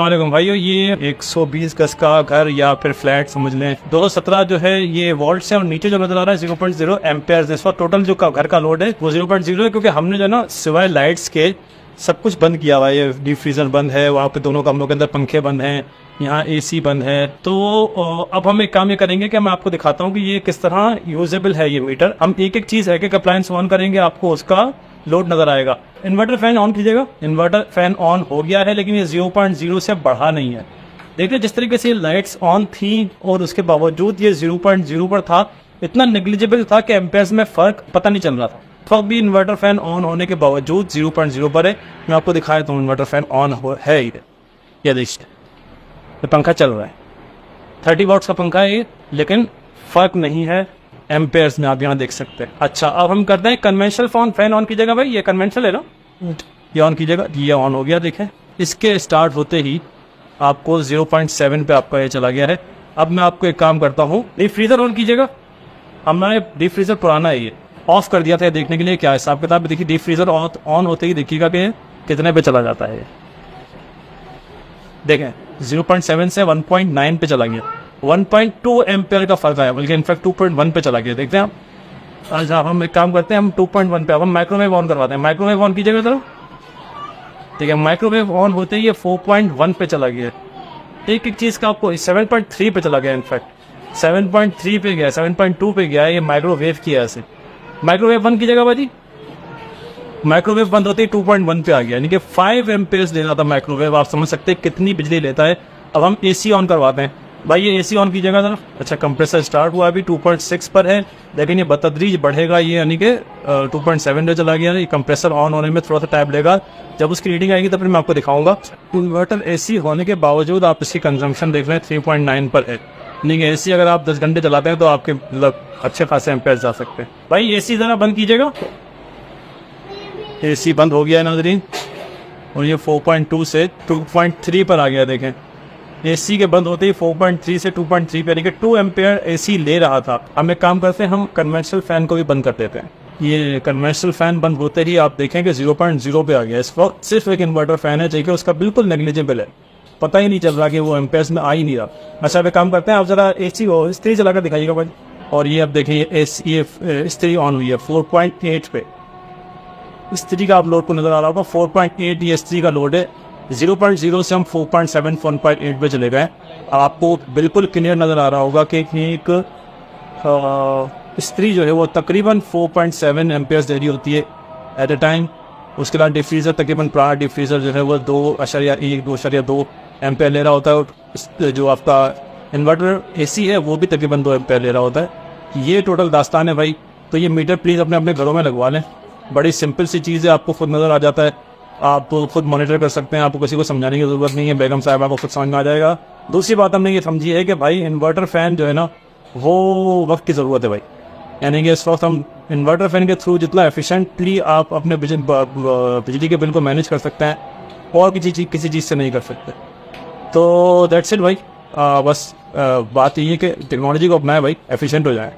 वालेकुम भाइयों, ये 120 गज का घर या फिर फ्लैट समझ लें। 217 जो है ये वोल्ट है और नीचे जो नजर आ रहा है 0.0 एम्पेयर। इस वक्त टोटल जो घर का लोड है वो 0.0 है, क्योंकि हमने जो है ना सिवाय लाइट्स के सब कुछ बंद किया हुआ है। ये डीप फ्रीजर बंद है, वहाँ पे दोनों कमरों के अंदर पंखे बंद हैं, यहाँ एसी बंद है। तो अब हम एक काम ये करेंगे कि मैं आपको दिखाता हूँ कि ये किस तरह यूजेबल है ये मीटर। हम एक एक चीज है कि अप्लायंस ऑन करेंगे, आपको उसका लोड नजर आएगा। इन्वर्टर फैन ऑन कीजिएगा। इन्वर्टर फैन ऑन हो गया है, लेकिन ये 0.0 से बढ़ा नहीं है। देखिए जिस तरीके से लाइट्स ऑन थी और उसके बावजूद ये 0.0 पर था, इतना नेग्लिजिबल था कि एम्पेयर्स में फर्क पता नहीं चल रहा था। तो भी इन्वर्टर फैन ऑन होने के बावजूद 0.0 पर है। मैं आपको दिखाया तो इन्वर्टर फैन ऑन है। ये देखिए ये पंखा चल रहा है, 30 वॉट्स का पंखा है ये, लेकिन फर्क नहीं है एम्पेयर्स में, आप यहाँ देख सकते हैं। अच्छा, अब हम करते हैं कन्वेंशनल फैन ऑन कीजिएगा। भाई ये कन्वेंशनल है ना, ये ऑन कीजिएगा। ये ऑन हो गया, देखें इसके स्टार्ट होते ही आपको 0.7 पे आपका ये चला गया है। अब मैं आपको एक काम करता हूँ, डीप फ्रीजर ऑन कीजिएगा। हमने डीप फ्रीजर पुराना है, ये ऑफ कर दिया था देखने के लिए क्या हिसाब किताब। देखिए डीप फ्रीजर ऑन होते ही देखिएगा कि कितने पे चला जाता है। देखें 0.7 से 1.9 पे चला गया, 1.2 एम्पेयर का फर्क आया, बल्कि इनफैक्ट 2.1 पे चला गया। देखते हैं आप। अच्छा, हम एक काम करते हैं, हम 2.1 पे अब हम माइक्रोवेव ऑन करवाते हैं। माइक्रोवेव ऑन कीजिएगा जरा। ठीक है, माइक्रोवेव ऑन होते ही ये 4.1 पे चला गया। एक एक चीज का आपको 7.3 पे चला गया, इनफैक्ट 7.3 पे गया, 7.2 पे गया। ये माइक्रोवेव की ऐसे। माइक्रोवेव बंद कीजिएगा भाजी। माइक्रोवेव बंद होते ही 2.1 पे आ गया, यानी कि 5 एम्पेयर्स लेना था माइक्रोवेव। आप समझ सकते हैं कितनी बिजली लेता है। अब हम एसी ऑन करवाते हैं। भाई ये एसी ऑन कीजिएगा जरा। अच्छा, कंप्रेसर स्टार्ट हुआ, अभी 2.6 पर है, लेकिन ये बतदरीज बढ़ेगा। ये यानी कि 2.7 पे चला गया। ये कंप्रेसर ऑन होने में थोड़ा सा टाइम लेगा, जब उसकी रीडिंग आएगी तो फिर मैं आपको दिखाऊंगा। इन्वर्टर एसी होने के बावजूद आप इसकी कंजम्पशन देख रहे हैं 3.9 पर है। यानी कि एसी अगर आप 10 घंटे चलाते हैं तो आपके मतलब अच्छे खासे एम्पेयर जा सकते हैं। भाई एसी जरा बंद कीजिएगा। एसी बंद हो गया है नाज़रीन, और ये 4.2 से 2.3 पर आ गया। देखें एसी के बंद होते ही 4.3 से 2.3 पे, यानी कि 2 एम्पेयर एसी ले रहा था। हम एक काम करते हैं, हम कन्वेंशनल फैन को भी बंद कर देते हैं। ये कन्वेंशनल फैन बंद होते ही आप देखें कि 0.0 पे आ गया। इस वक्त सिर्फ एक इन्वर्टर फैन है, चाहिए उसका बिल्कुल नेग्लिजिबल है, पता ही नहीं चल रहा कि वो एम्पेयर्स में आ ही नहीं रहा। अच्छा, अब एक काम करते हैं, आप जरा एसी को इस्त्री चलाकर दिखाइएगा भाई। और ये अब देखिए ये इस्त्री ऑन हुई है 4.8 पे। इस्त्री का आप लोड को नजर आ रहा होगा, 4.8 ये इस्त्री का लोड है। 0.0 से हम 4.7 1.8 पे चले गए। आपको बिल्कुल क्लियर नजर आ रहा होगा कि एक इस्त्री जो है वो तकरीबन 4.7 एम्पेयर्स दे रही होती है एट ए टाइम। उसके बाद डिफ्रीजर तकरीबन पुराना डिफ्रीजर जो है वो 2.2 एम्पेयर ले रहा होता है। जो आपका इन्वर्टर एसी है वो भी तकरीबन 2 एम्पेयर ले रहा होता है। ये टोटल दास्तान है भाई। तो ये मीटर प्लीज अपने अपने घरों में लगवा लें। बड़ी सिंपल सी चीज़ है, आपको खुद नजर आ जाता है, आप खुद मॉनिटर कर सकते हैं। आपको किसी को समझाने की जरूरत नहीं है, बेगम साहब आपको खुद समझ में आ जाएगा। दूसरी बात हमने ये समझी है कि भाई इन्वर्टर फैन जो है ना वो वक्त की ज़रूरत है भाई। यानी कि इस वक्त हम इन्वर्टर फैन के थ्रू जितना एफिशिएंटली आप अपने बिजली के बिल को मैनेज कर सकते हैं और किसी चीज़ से नहीं कर सकते। तो दैट्स इट भाई। बस बात ये है कि टेक्नोलॉजी को अपनाएं भाई, एफिशिएंट हो जाए।